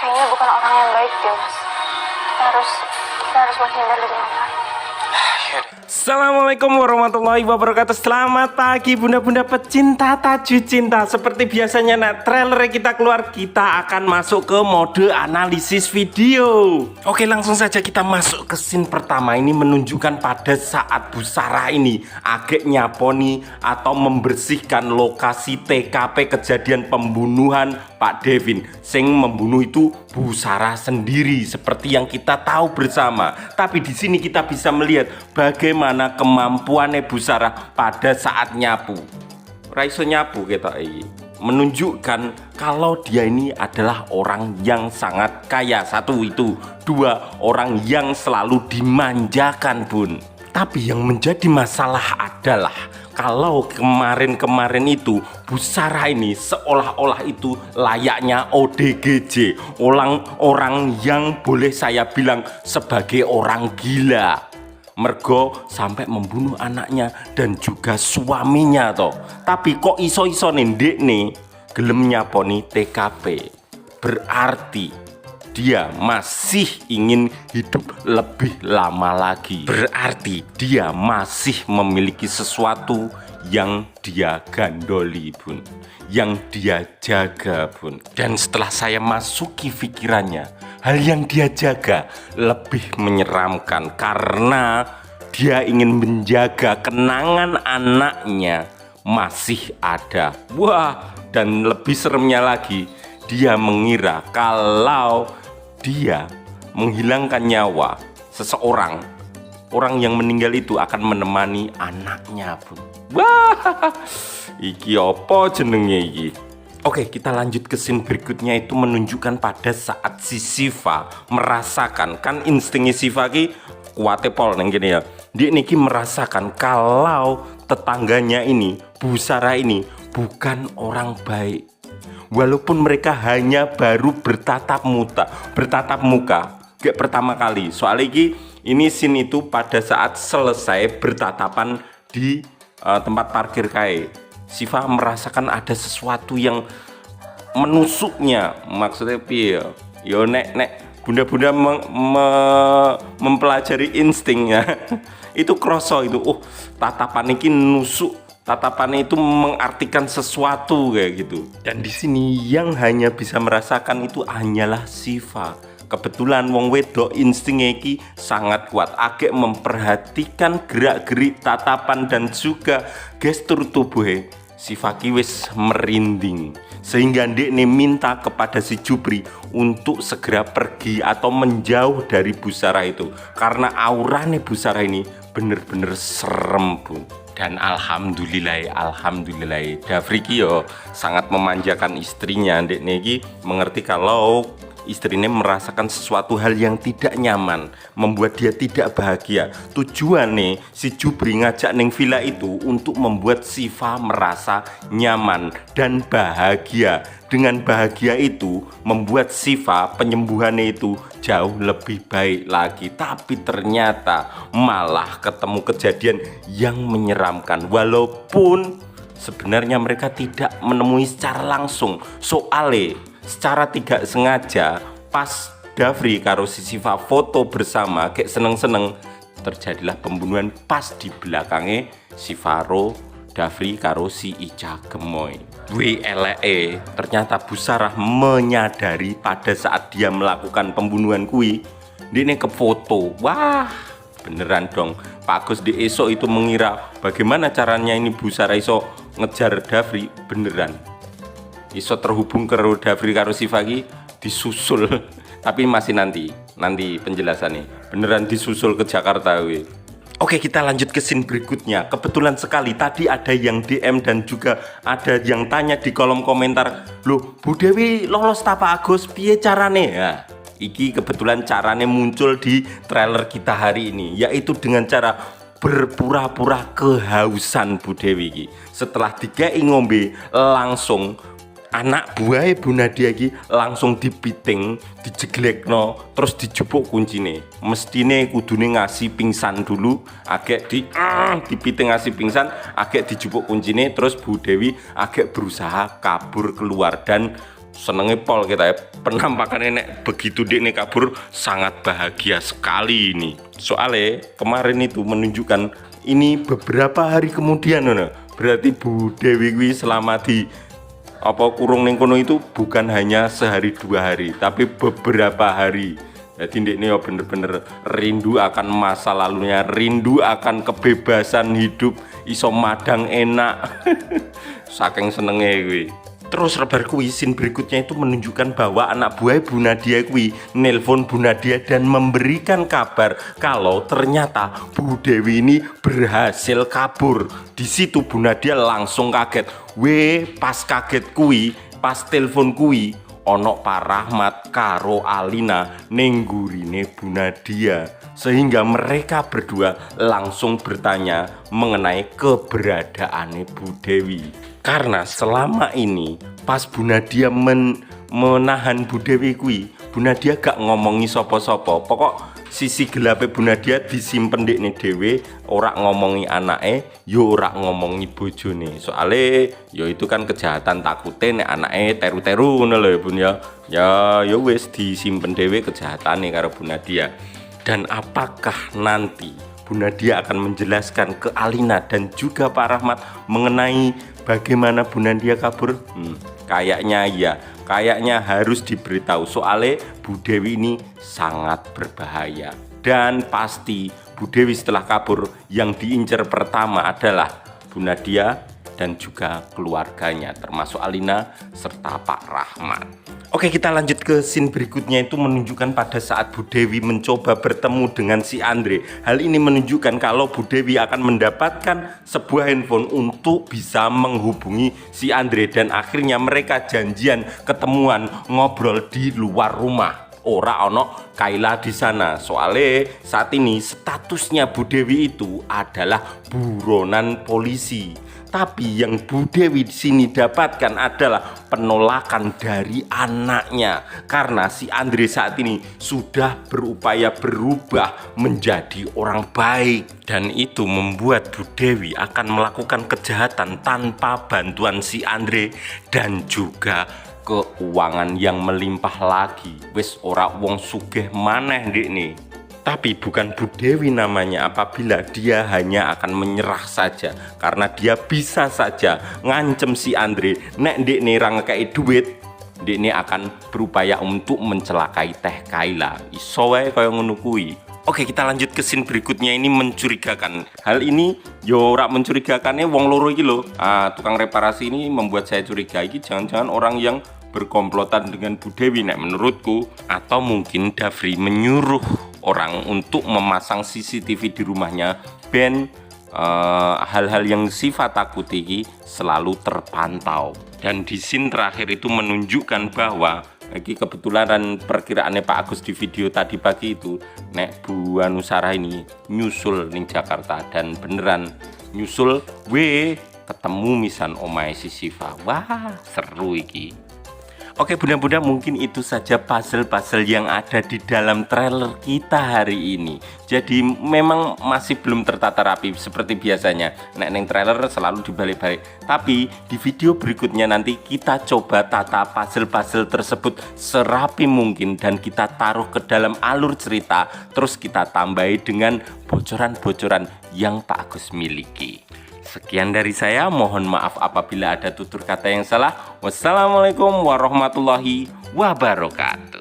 kayaknya bukan orang yang baik deh, Mas. Kita harus menghindar dari mereka. Assalamualaikum warahmatullahi wabarakatuh. Selamat pagi bunda-bunda pecinta Tajuk Cinta. Seperti biasanya trailer kita keluar, kita akan masuk ke mode analisis video. Oke, langsung saja kita masuk ke scene pertama. Ini menunjukkan pada saat Bu Sarah ini agak nyaponi atau membersihkan lokasi TKP kejadian pembunuhan Pak Devin. Sing membunuh itu Bu Sarah sendiri seperti yang kita tahu bersama. Tapi di sini kita bisa melihat bagaimana kemampuannya Bu Sarah pada saat nyapu. Raiso nyapu kita ini menunjukkan kalau dia ini adalah orang yang sangat kaya. Satu itu, dua, orang yang selalu dimanjakan, Bun. Tapi yang menjadi masalah adalah kalau kemarin itu Bu Sarah ini seolah-olah itu layaknya ODGJ, orang yang boleh saya bilang sebagai orang gila. Mergo sampai membunuh anaknya dan juga suaminya toh. Tapi kok iso-iso ndek nih gelem nyaponi TKP. Berarti dia masih ingin hidup lebih lama lagi. Berarti dia masih memiliki sesuatu yang dia gandoli, Bun, yang dia jaga, Bun. Dan setelah saya masuki pikirannya, hal yang dia jaga lebih menyeramkan karena dia ingin menjaga kenangan anaknya masih ada. Wah, dan lebih seremnya lagi, dia mengira kalau dia menghilangkan nyawa seseorang, orang yang meninggal itu akan menemani anaknya, Bun. Wah, iki opo jenenge iki? Oke, kita lanjut ke scene berikutnya. Itu menunjukkan pada saat si Siva merasakan, kan instingnya Siva ki kuate pol neng gini ya. Dia niki merasakan kalau tetangganya ini, Bu Sarah ini bukan orang baik. Walaupun mereka hanya baru bertatap muka kayak pertama kali. Soalnya ini scene itu pada saat selesai bertatapan di tempat parkir kae. Siva merasakan ada sesuatu yang menusuknya. Maksudnya piye? Yo nek bunda-bunda mempelajari instingnya itu kroso itu. Tatapan ini nusuk. Tatapannya itu mengartikan sesuatu kayak gitu. Dan di sini yang hanya bisa merasakan itu hanyalah Siva. Kebetulan wong wedok instingnya iki sangat kuat, agak memperhatikan gerak-gerik tatapan dan juga gestur tubuhnya. Siva ki wis merinding sehingga ndekne minta kepada si Jupri untuk segera pergi atau menjauh dari Bu Sarah itu karena aurane Bu Sarah ini bener-bener serem, Bun. Dan alhamdulillah Davri ki yo sangat memanjakan istrinya. Ndekne iki mengerti kalau istrinya merasakan sesuatu hal yang tidak nyaman, membuat dia tidak bahagia. Tujuannya si Jupri ngajak neng villa itu untuk membuat Siva merasa nyaman dan bahagia. Dengan bahagia itu membuat Siva penyembuhannya itu jauh lebih baik lagi. Tapi ternyata malah ketemu kejadian yang menyeramkan. Walaupun sebenarnya mereka tidak menemui secara langsung, soalnya secara tidak sengaja pas Davri karo si Siva foto bersama kayak seneng-seneng, terjadilah pembunuhan pas di belakangnya si Faro, Davri karo si Ica Gemoy. WLE ternyata Bu Sarah menyadari pada saat dia melakukan pembunuhan kui dia ke foto. Wah, beneran dong. Pak Agus di esok itu mengira bagaimana caranya ini Bu Sarah iso ngejar Davri. Beneran iso terhubung ke Davri karo Siva ki disusul. Tapi masih nanti penjelasannya. Beneran disusul ke Jakarta we. Oke, kita lanjut ke scene berikutnya. Kebetulan sekali tadi ada yang DM dan juga ada yang tanya di kolom komentar, loh Bu Dewi lolos ta Pak Agus piye carane? Ya, iki kebetulan carane muncul di trailer kita hari ini, yaitu dengan cara berpura-pura kehausan Bu Dewi. Setelah dikai ngombe langsung anak buahnya Bu Nadia ki langsung dipiting, dijeglekno, terus dijupuk kuncine. Mestine kudune ngasih pingsan dulu, agak dipiting ngasih pingsan, agak dijupuk kuncine, terus Bu Dewi agak berusaha kabur keluar dan senenge pol kita ya. Penampakannya nek begitu Dekne kabur sangat bahagia sekali ini. Soalnya kemarin itu menunjukkan ini beberapa hari kemudian berarti Bu Dewi kuwi selama di kurung ning kono itu bukan hanya sehari 2 hari tapi beberapa hari. Jadi Dekne ya bener-bener rindu akan masa lalunya, rindu akan kebebasan hidup, iso madang enak. Saking senenge kuwi. Terus rebar kuwi scene berikutnya itu menunjukkan bahwa anak buah Bu Nadia kuwi nelpon Bu Nadia dan memberikan kabar kalau ternyata Bu Dewi ini berhasil kabur. Di situ Bu Nadia langsung kaget. Pas kaget kuwi, pas telepon kuwi ono Pak Rahmat karo Alina ning gurine Bu Nadia, sehingga mereka berdua langsung bertanya mengenai keberadaannya Bu Dewi. Karena selama ini pas Bu Nadia menahan Bu Dewi kuwi, Bu Nadia gak ngomongi sopo-sopo. Pokok sisi gelapnya Bu Nadia disimpen Dekne dhewe, ora ngomongi anake, yo ora ngomongi bojone. Soale yo itu kan kejahatan, takute nek anake teru-teru ngono lho ya Bun ya. Ya wis disimpen dhewe kejahatane karo Bu Nadia. Dan apakah nanti Bu Nadia akan menjelaskan ke Alina dan juga Pak Rahmat mengenai bagaimana Bu Nadia kabur? Kayaknya ya, kayaknya harus diberitahu soalnya Bu Dewi ini sangat berbahaya. Dan pasti Bu Dewi setelah kabur yang diincar pertama adalah Bu Nadia dan juga keluarganya termasuk Alina serta Pak Rahmat. Oke, kita lanjut ke scene berikutnya itu menunjukkan pada saat Bu Dewi mencoba bertemu dengan si Andre. Hal ini menunjukkan kalau Bu Dewi akan mendapatkan sebuah handphone untuk bisa menghubungi si Andre. Dan akhirnya mereka janjian ketemuan ngobrol di luar rumah. Ora ono Kayla di sana. Soalnya saat ini statusnya Bu Dewi itu adalah buronan polisi. Tapi yang Bu Dewi di sini dapatkan adalah penolakan dari anaknya karena si Andre saat ini sudah berupaya berubah menjadi orang baik, dan itu membuat Bu Dewi akan melakukan kejahatan tanpa bantuan si Andre dan juga keuangan yang melimpah lagi. Wis ora wong sugih maneh Dekne. Tapi bukan Bu Dewi namanya apabila dia hanya akan menyerah saja, karena dia bisa saja ngancem si Andre nek Dekne ra ngekei duit, Dekne akan berupaya untuk mencelakai Teh Kayla. Iso wae kaya ngono kuwi. Oke, kita lanjut ke scene berikutnya. Ini mencurigakan. Hal ini yo ora mencurigakannya wong loro iki lho. Tukang reparasi ini membuat saya curiga iki jangan-jangan orang yang berkomplotan dengan Bu Dewi nek menurutku, atau mungkin Dafri menyuruh orang untuk memasang CCTV di rumahnya ben hal-hal yang sifat takut ini selalu terpantau. Dan di scene terakhir itu menunjukkan bahwa lagi kebetulan perkiraannya Pak Agus di video tadi pagi itu nek Bu Anusara ini nyusul ning Jakarta, dan beneran nyusul ketemu misan omahe si Siva. Wah, seru iki. Oke bunda-bunda, mungkin itu saja puzzle-puzzle yang ada di dalam trailer kita hari ini. Jadi memang masih belum tertata rapi seperti biasanya. Neng trailer selalu dibalik-balik. Tapi di video berikutnya nanti kita coba tata puzzle-puzzle tersebut serapi mungkin dan kita taruh ke dalam alur cerita. Terus kita tambahi dengan bocoran-bocoran yang Pak Agus miliki. Sekian dari saya, mohon maaf apabila ada tutur kata yang salah. Wassalamualaikum warahmatullahi wabarakatuh.